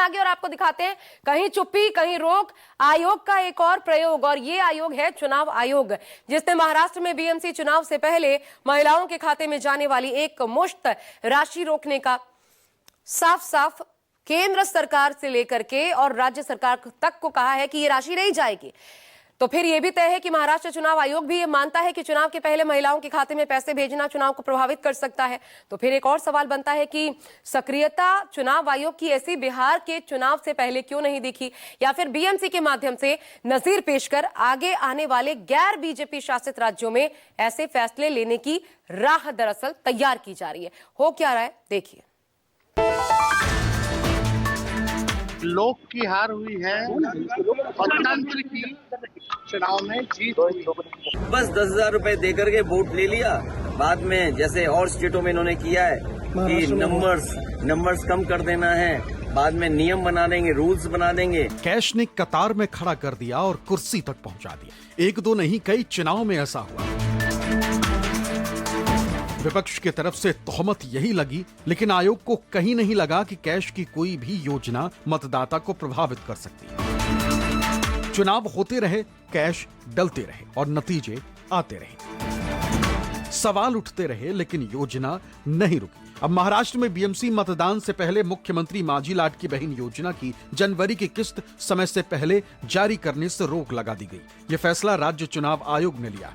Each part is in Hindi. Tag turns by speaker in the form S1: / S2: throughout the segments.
S1: आगे और आपको दिखाते हैं कहीं चुप्पी कहीं रोक, आयोग का एक और प्रयोग। और ये आयोग है चुनाव आयोग, जिसने महाराष्ट्र में बीएमसी चुनाव से पहले महिलाओं के खाते में जाने वाली एक मुश्त राशि रोकने का साफ साफ केंद्र सरकार से लेकर के और राज्य सरकार तक को कहा है कि ये राशि नहीं जाएगी। तो फिर यह भी तय है कि महाराष्ट्र चुनाव आयोग भी ये मानता है कि चुनाव के पहले महिलाओं के खाते में पैसे भेजना चुनाव को प्रभावित कर सकता है। तो फिर एक और सवाल बनता है कि सक्रियता चुनाव आयोग की ऐसी बिहार के चुनाव से पहले क्यों नहीं दिखी, या फिर बीएमसी के माध्यम से नजीर पेश कर आगे आने वाले गैर बीजेपी शासित राज्यों में ऐसे फैसले लेने की राह दरअसल तैयार की जा रही है। हो क्या रहा है देखिए।
S2: लोक की हार हुई है और तंत्र की चुनाव में जीत हुई।
S3: बस 10,000 रुपए दे करके वोट ले लिया, बाद में जैसे और स्टेटों में इन्होंने किया है कि नंबर्स कम कर देना है, बाद में नियम बना देंगे, रूल्स बना देंगे।
S4: कैश ने कतार में खड़ा कर दिया और कुर्सी तक पहुंचा दिया। एक दो नहीं कई चुनाव में ऐसा हुआ। विपक्ष की तरफ से तोहमत यही लगी, लेकिन आयोग को कहीं नहीं लगा कि कैश की कोई भी योजना मतदाता को प्रभावित कर सकती है। चुनाव होते रहे, कैश डलते रहे और नतीजे आते रहे। सवाल उठते रहे, लेकिन योजना नहीं रुकी। अब महाराष्ट्र में बीएमसी मतदान से पहले मुख्यमंत्री माझी लाडकी बहन योजना की जनवरी की किस्त समय से पहले जारी करने से रोक लगा दी गई। यह फैसला राज्य चुनाव आयोग ने लिया।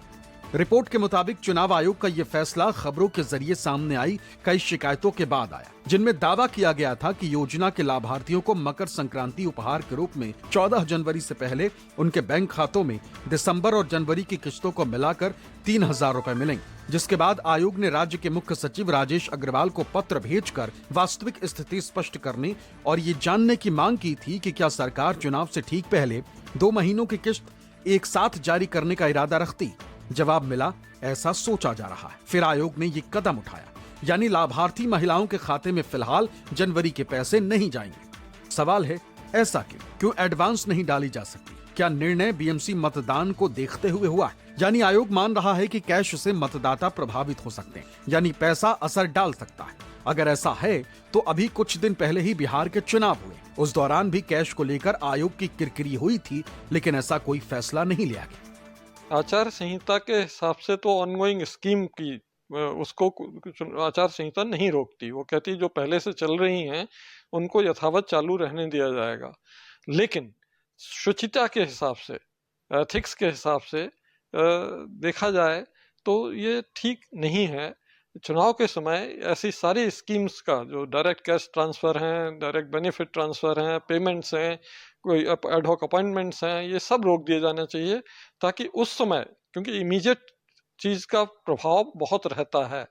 S4: रिपोर्ट के मुताबिक चुनाव आयोग का यह फैसला खबरों के जरिए सामने आई कई शिकायतों के बाद आया, जिनमें दावा किया गया था कि योजना के लाभार्थियों को मकर संक्रांति उपहार के रूप में 14 जनवरी से पहले उनके बैंक खातों में दिसंबर और जनवरी की किस्तों को मिलाकर 3,000 रुपए मिलेंगे। जिसके बाद आयोग ने राज्य के मुख्य सचिव राजेश अग्रवाल को पत्र भेजकर वास्तविक स्थिति स्पष्ट करने और ये जानने की मांग की थी कि क्या सरकार चुनाव से ठीक पहले 2 महीनों की किस्त एक साथ जारी करने का इरादा रखती। जवाब मिला, ऐसा सोचा जा रहा है। फिर आयोग ने ये कदम उठाया, यानी लाभार्थी महिलाओं के खाते में फिलहाल जनवरी के पैसे नहीं जाएंगे। सवाल है, ऐसा क्यों एडवांस नहीं डाली जा सकती? क्या निर्णय बीएमसी मतदान को देखते हुए हुआ है? यानी आयोग मान रहा है कि कैश से मतदाता प्रभावित हो सकते हैं, यानी पैसा असर डाल सकता है। अगर ऐसा है तो अभी कुछ दिन पहले ही बिहार के चुनाव हुए, उस दौरान भी कैश को लेकर आयोग की किरकिरी हुई थी, लेकिन ऐसा कोई फैसला नहीं लिया गया।
S5: आचार संहिता के हिसाब से तो ऑनगोइंग स्कीम की उसको आचार संहिता नहीं रोकती। वो कहती है जो पहले से चल रही हैं उनको यथावत चालू रहने दिया जाएगा। लेकिन शुचिता के हिसाब से, एथिक्स के हिसाब से देखा जाए तो ये ठीक नहीं है। चुनाव के समय ऐसी सारी स्कीम्स का जो डायरेक्ट कैश ट्रांसफर हैं, डायरेक्ट बेनिफिट ट्रांसफर हैं, पेमेंट्स हैं, कोई एडहॉक अपॉइंटमेंट्स हैं, ये सब रोक दिए जाने चाहिए, ताकि उस समय, क्योंकि इमीडिएट चीज का प्रभाव बहुत रहता है।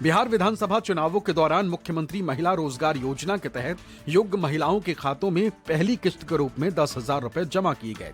S4: बिहार विधानसभा चुनावों के दौरान मुख्यमंत्री महिला रोजगार योजना के तहत योग्य महिलाओं के खातों में पहली किस्त के रूप में 10,000 रुपए जमा किए गए।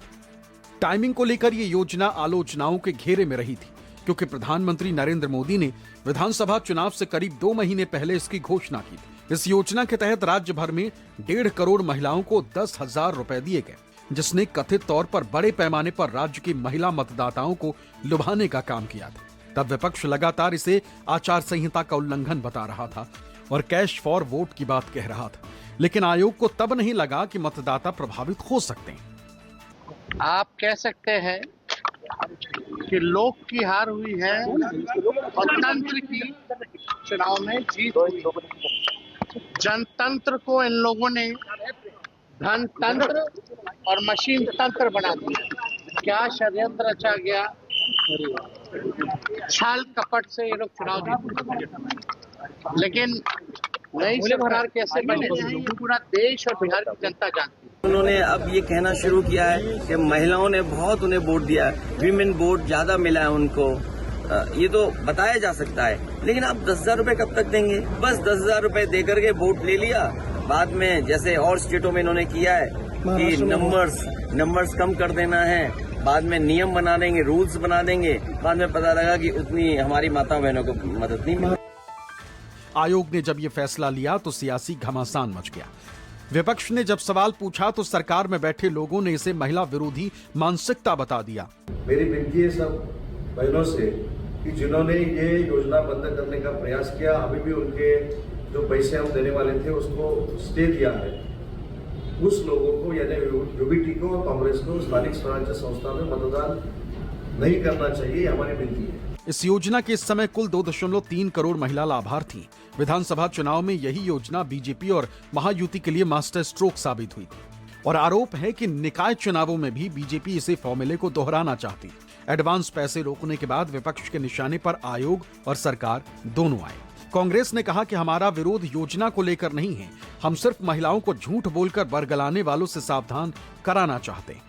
S4: टाइमिंग को लेकर ये योजना आलोचनाओं के घेरे में रही थी, क्योंकि प्रधानमंत्री नरेंद्र मोदी ने विधानसभा चुनाव से करीब 2 महीने पहले इसकी घोषणा की थी। इस योजना के तहत राज्य भर में 1.5 करोड़ महिलाओं को 10,000 रुपए दिए गए, जिसने कथित तौर पर बड़े पैमाने पर राज्य की महिला मतदाताओं को लुभाने का काम किया था। तब विपक्ष लगातार इसे आचार संहिता का उल्लंघन बता रहा था और कैश फॉर वोट की बात कह रहा था, लेकिन आयोग को तब नहीं लगा कि मतदाता प्रभावित हो सकते हैं।
S2: आप कह सकते हैं कि लोक की हार हुई है और तंत्र की चुनाव में जीत हुई। जनतंत्र को इन लोगों ने धन तंत्र और मशीन तंत्र बना दिया। क्या षड्यंत्र रचा गया, छल कपट से ये लोग चुनाव जीते। लेकिन नई सरकार कैसे बने पूरा देश और बिहार की जनता जानती है।
S3: उन्होंने अब ये कहना शुरू किया है कि महिलाओं ने बहुत उन्हें वोट दिया है, विमेन वोट ज्यादा मिला है उनको। ये तो बताया जा सकता है, लेकिन आप 10,000 रुपए कब तक देंगे? बस 10,000 रुपए दे करके वोट ले लिया, बाद में जैसे और स्टेटों में इन्होंने किया है कि नंबर्स कम कर देना है, बाद में नियम बना देंगे, रूल्स बना देंगे, बाद में पता लगा कि उतनी हमारी माता बहनों को मदद नहीं मिली।
S4: आयोग ने जब ये फैसला लिया तो सियासी घमासान मच गया। विपक्ष ने जब सवाल पूछा तो सरकार में बैठे लोगों ने इसे महिला विरोधी मानसिकता बता दिया।
S6: मेरी विनती है सब बहनों से कि जिन्होंने ये योजना बंद करने का प्रयास किया, अभी भी उनके जो पैसे हम देने वाले थे उसको स्टे दिया है, उस लोगों को यानी यूबीटी को और कांग्रेस को स्थानिक स्वराज्य संस्था में मतदान नहीं करना चाहिए, हमारी विनती है।
S4: इस योजना के इस समय कुल 2.3 करोड़ महिला लाभार्थी। विधानसभा चुनाव में यही योजना बीजेपी और महायुति के लिए मास्टर स्ट्रोक साबित हुई थी और आरोप है कि निकाय चुनावों में भी बीजेपी इसे फॉर्मूले को दोहराना चाहती। एडवांस पैसे रोकने के बाद विपक्ष के निशाने पर आयोग और सरकार दोनों आए। कांग्रेस ने कहा कि हमारा विरोध योजना को लेकर नहीं है, हम सिर्फ महिलाओं को झूठ बोलकर बरगलाने वालों से सावधान कराना चाहते हैं।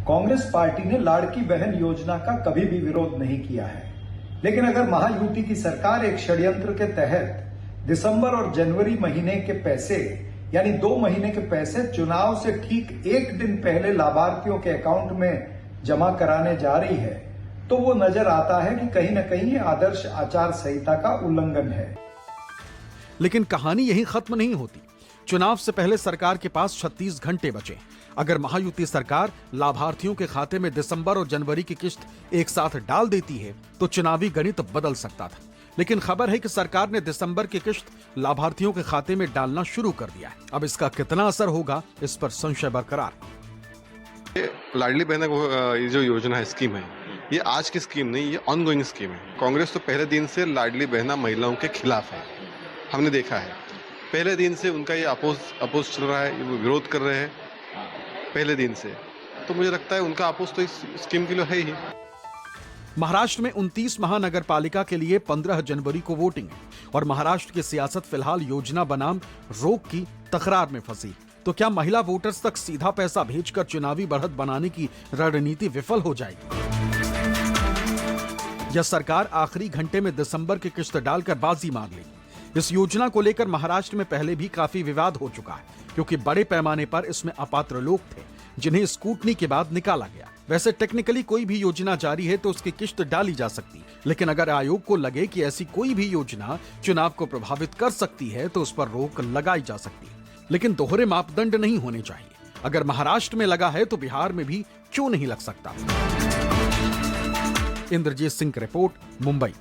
S7: कांग्रेस पार्टी ने लाड़की बहन योजना का कभी भी विरोध नहीं किया है, लेकिन अगर महायुति की सरकार एक षड्यंत्र के तहत दिसंबर और जनवरी महीने के पैसे यानी 2 महीने के पैसे चुनाव से ठीक 1 दिन पहले लाभार्थियों के अकाउंट में जमा कराने जा रही है, तो वो नजर आता है कि कहीं न कहीं ये आदर्श आचार संहिता का उल्लंघन है।
S4: लेकिन कहानी यही खत्म नहीं होती। चुनाव से पहले सरकार के पास 36 घंटे बचे। अगर महायुति सरकार लाभार्थियों के खाते में दिसंबर और जनवरी की किस्त एक साथ डाल देती है तो चुनावी गणित बदल सकता था। लेकिन खबर है कि सरकार ने दिसंबर की किस्त लाभार्थियों के खाते में डालना शुरू कर दिया है। अब इसका कितना असर होगा, इस पर संशय बरकरार।
S8: लाडली बहना ये जो योजना है, स्कीम है, ये आज की स्कीम नहीं, ये ऑनगोइंग स्कीम है। कांग्रेस तो पहले दिन से लाडली बहना महिलाओं के खिलाफ है, हमने देखा है। पहले दिन से उनका ये अपोज चल रहा है, ये वो विरोध कर रहे हैं पहले दिन से। तो मुझे लगता है उनका अपोज तो इस स्कीम के लिए है ही।
S4: महाराष्ट्र में 29 महानगर पालिका के लिए 15 जनवरी को वोटिंग है और महाराष्ट्र की सियासत फिलहाल योजना बनाम रोक की तकरार में फंसी। तो क्या महिला वोटर्स तक सीधा पैसा भेजकर चुनावी बढ़त बनाने की रणनीति विफल हो जाएगी, या सरकार आखिरी घंटे में दिसंबर की किस्त डालकर बाजी मार लेगी? इस योजना को लेकर महाराष्ट्र में पहले भी काफी विवाद हो चुका है, क्योंकि बड़े पैमाने पर इसमें अपात्र लोग थे जिन्हें स्कूटनी के बाद निकाला गया। वैसे टेक्निकली कोई भी योजना जारी है तो उसकी किस्त डाली जा सकती, लेकिन अगर आयोग को लगे कि ऐसी कोई भी योजना चुनाव को प्रभावित कर सकती है तो उस पर रोक लगाई जा सकती है। लेकिन दोहरे मापदंड नहीं होने चाहिए। अगर महाराष्ट्र में लगा है तो बिहार में भी क्यों नहीं लग सकता? इंद्रजीत सिंह की रिपोर्ट, मुंबई।